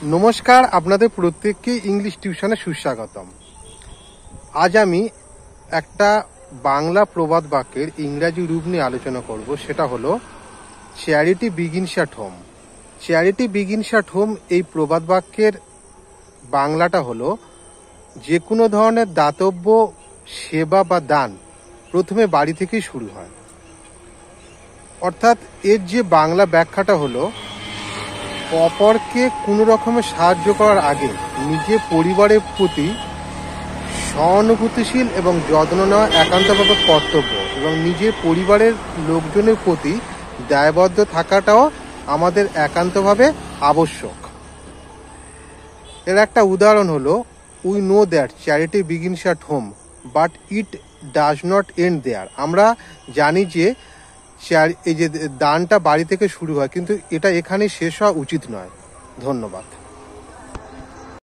নমস্কার, আপনাদের প্রত্যেককে ইংলিশ টিউশনে সুস্বাগতম। আজ আমি একটা বাংলা প্রবাদ বাক্যের ইংরাজি রূপ নিয়ে আলোচনা করব। সেটা হলো charity begins at home. Charity begins at home এই প্রবাদ বাক্যের বাংলাটা হলো যে কোনো ধরনের দাতব্য সেবা বা দান প্রথমে বাড়ি থেকেই শুরু হয়। অর্থাৎ এর যে বাংলা ব্যাখ্যাটা হলো অপরকে কোনো রকমের সাহায্য করার আগে নিজের পরিবারের প্রতি সহানুভূতিশীল এবং যত্ন নেওয়া একান্তভাবে কর্তব্য, এবং নিজের পরিবারের লোকজনের প্রতি দায়বদ্ধ থাকাটাও আমাদের একান্তভাবে আবশ্যক। এর একটা উদাহরণ হলো, we know that charity begins at home but it does not end there. আমরা জানি যে এই যে দানটা বাড়ি থেকে শুরু হয়, কিন্তু এটা এখানেই শেষ হওয়া উচিত নয়। ধন্যবাদ।